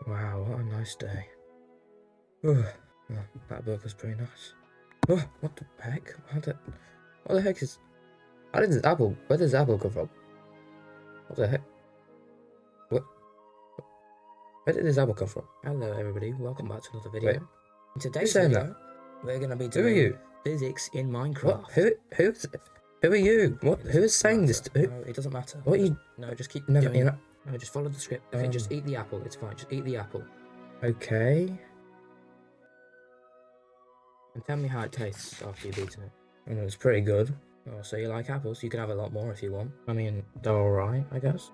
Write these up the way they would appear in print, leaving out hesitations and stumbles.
Wow, what a nice day. Oh, that book was pretty nice. Oh, what the heck? What the heck is... where does this apple come from? What the heck? What? Where did this apple come from? Hello everybody, welcome back to another video. Wait, In today's saying video, we're going to be Who are doing you? physics in Minecraft. What? Who are you? What? Who is saying this? No, it doesn't matter. What you? No, just keep No, doing you're it. not. No, just follow the script. Okay, just eat the apple. It's fine. Just eat the apple. Okay. And tell me how it tastes after you've eaten it. It's pretty good. Oh, so you like apples? You can have a lot more if you want. I mean, they're alright, I guess.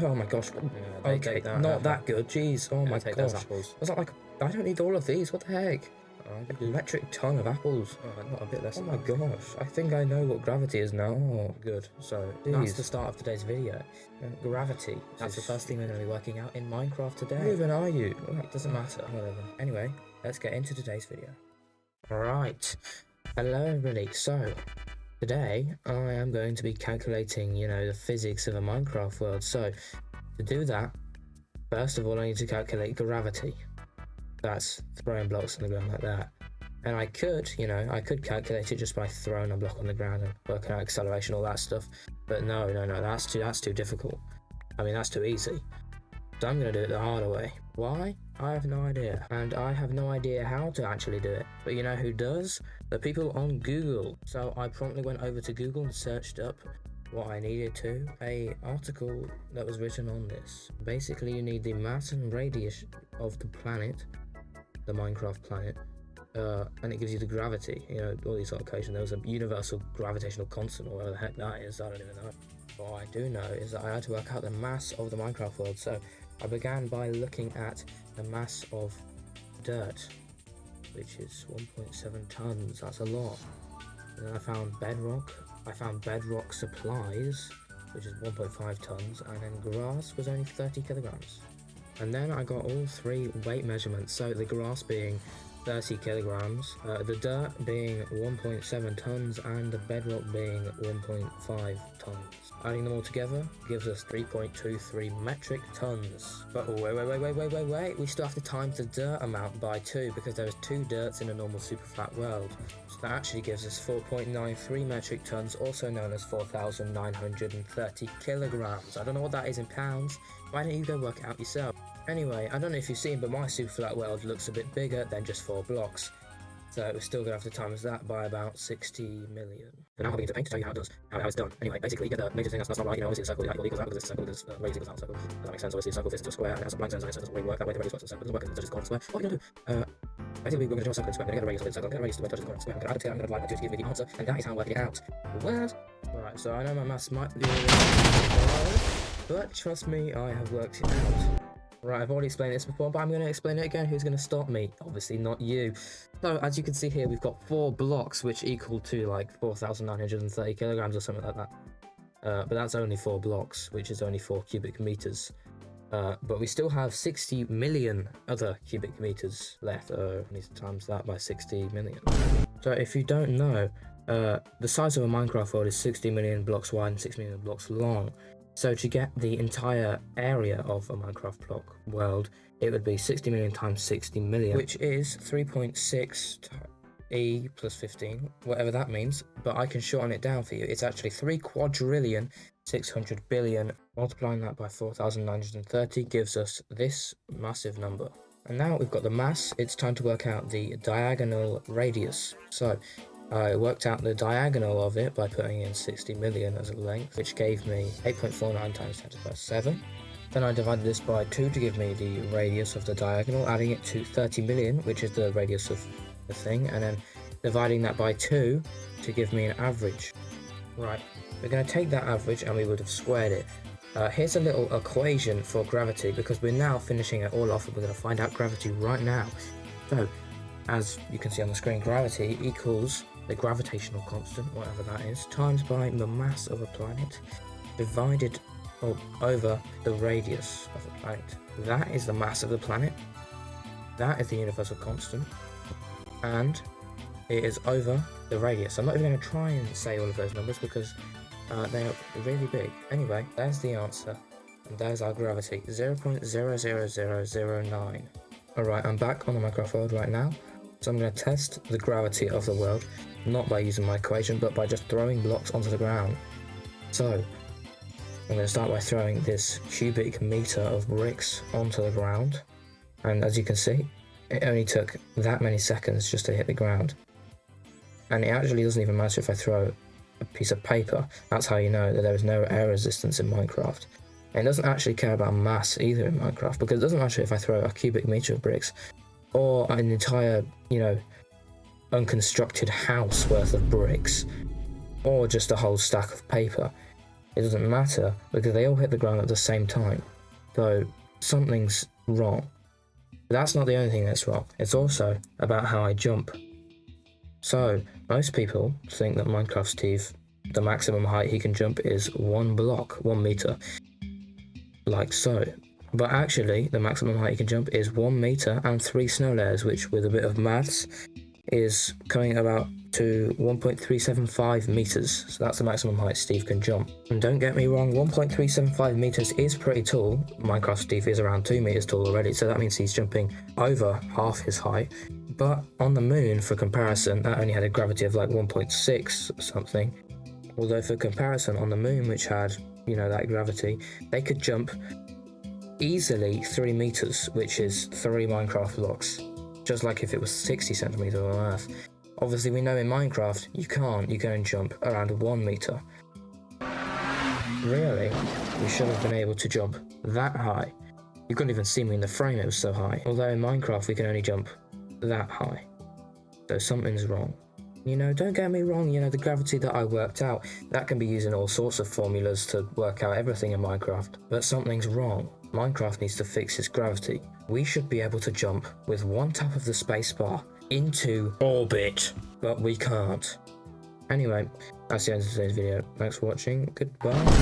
Oh my gosh. Yeah, Okay, take that. not that good. Jeez. Oh my take gosh. those apples. That's not like. I don't need all of these. What the heck? Oh, A metric ton of apples. not a bit less. Oh my gosh. I think I know what gravity is now. Oh, Good. So Jeez. that's the start of today's video. Gravity. That's the first thing we're going to be working out in Minecraft Who today. even are you? It doesn't matter. Whatever. Anyway, let's get into today's video. Alright. Hello everybody. So, today I am going to be calculating, the physics of a Minecraft world. So, to do that, first of all I need to calculate gravity. That's throwing blocks on the ground like that. And I could calculate it just by throwing a block on the ground and working out acceleration, all that stuff. But no, that's too difficult. I mean, that's too easy. So I'm going to do it the harder way. Why? I have no idea. And I have no idea how to actually do it. But you know who does? The people on Google. So I promptly went over to Google and searched up what I needed to. An article that was written on this. Basically, you need the mass and radius of the planet, the Minecraft planet. And it gives you the gravity, all these sort of equations. There was a universal gravitational constant, or whatever the heck that is, I don't even know. What I do know is that I had to work out the mass of the Minecraft world, so I began by looking at the mass of dirt, which is 1.7 tons, that's a lot. And then I found bedrock supplies, which is 1.5 tons, and then grass was only 30 kilograms. And then I got all three weight measurements, so the grass being 30 kilograms, the dirt being 1.7 tons, and the bedrock being 1.5 tons. Adding them all together gives us 3.23 metric tons. But wait, we still have to times the dirt amount by 2 because there is 2 dirts in a normal super flat world. So that actually gives us 4.93 metric tons, also known as 4,930 kilograms. I don't know what that is in pounds. Why don't you go work it out yourself? Anyway, I don't know if you've seen, but my super flat world looks a bit bigger than just 4 blocks. So we're still going to have to times that by about 60 million. So now I'll begin to paint to tell you how it's done. Anyway, basically you get the major thing that's not right, obviously a circle equals that, because this circle is radius equals that circle. Does that make sense? Obviously a circle fits into a square and it has a blank zone, so it doesn't really work that way. The radius works in a circle, it doesn't work, it's just a corner square. What are we going to do? Basically we're going to draw a circle in a square, we're going to get a radius of the circle, I'm going to get a radius to where it touches the corner square, I'm going to add it together, I'm going to divide by 2 to give me the answer, and that is how I'm working it out. What? Right, so I know my maths might be but trust me, I have worked it out. Right, I've already explained this before, but I'm going to explain it again. Who's going to stop me? Obviously not you. So, as you can see here, we've got 4 blocks, which equal to like 4,930 kilograms or something like that. But that's only 4 blocks, which is only 4 cubic meters. But we still have 60 million other cubic meters left. We need to times that by 60 million. So, if you don't know, the size of a Minecraft world is 60 million blocks wide and 6 million blocks long. So to get the entire area of a Minecraft block world, it would be 60 million times 60 million, which is 3.6 e plus 15, whatever that means, but I can shorten it down for you. It's actually 3 quadrillion 600 billion. Multiplying that by 4,930 gives us this massive number. And now we've got the mass, it's time to work out the diagonal radius. So I worked out the diagonal of it by putting in 60 million as a length, which gave me 8.49 times 10 to the power 7. Then I divided this by 2 to give me the radius of the diagonal, adding it to 30 million, which is the radius of the thing, and then dividing that by 2 to give me an average. Right, we're going to take that average and we would have squared it. Here's a little equation for gravity, because we're now finishing it all off and we're going to find out gravity right now. So, as you can see on the screen, gravity equals the gravitational constant, whatever that is, times by the mass of a planet, divided over the radius of the planet. That is the mass of the planet, that is the universal constant, and it is over the radius. I'm not even going to try and say all of those numbers because they are really big. Anyway, there's the answer. And there's our gravity, 0.00009. Alright, I'm back on the Minecraft world right now. So I'm going to test the gravity of the world, not by using my equation, but by just throwing blocks onto the ground. So, I'm going to start by throwing this cubic meter of bricks onto the ground. And as you can see, it only took that many seconds just to hit the ground. And it actually doesn't even matter if I throw a piece of paper. That's how you know that there is no air resistance in Minecraft. And it doesn't actually care about mass either in Minecraft, because it doesn't matter if I throw a cubic meter of bricks or an entire, unconstructed house worth of bricks, or just a whole stack of paper. It doesn't matter because they all hit the ground at the same time. So something's wrong. But that's not the only thing that's wrong. It's also about how I jump. So most people think that Minecraft Steve, the maximum height he can jump is 1 block, 1 meter, like so. But actually, the maximum height you can jump is 1 meter and 3 snow layers, which with a bit of maths is coming about to 1.375 meters. So that's the maximum height Steve can jump. And don't get me wrong, 1.375 meters is pretty tall. Minecraft Steve is around 2 meters tall already, so that means he's jumping over half his height. But on the moon, for comparison, that only had a gravity of like 1.6 or something. Although for comparison, on the moon, which had, that gravity, they could jump easily 3 meters, which is 3 Minecraft blocks, just like if it was 60 centimeters on Earth. Obviously, we know in Minecraft you can only jump around 1 meter. Really, we should have been able to jump that high. You couldn't even see me in the frame, it was so high. Although in Minecraft we can only jump that high. So something's wrong. Don't get me wrong, the gravity that I worked out, that can be using all sorts of formulas to work out everything in Minecraft. But something's wrong. Minecraft needs to fix its gravity. We should be able to jump with 1 tap of the spacebar into orbit, but we can't. Anyway, that's the end of today's video. Thanks for watching. Goodbye.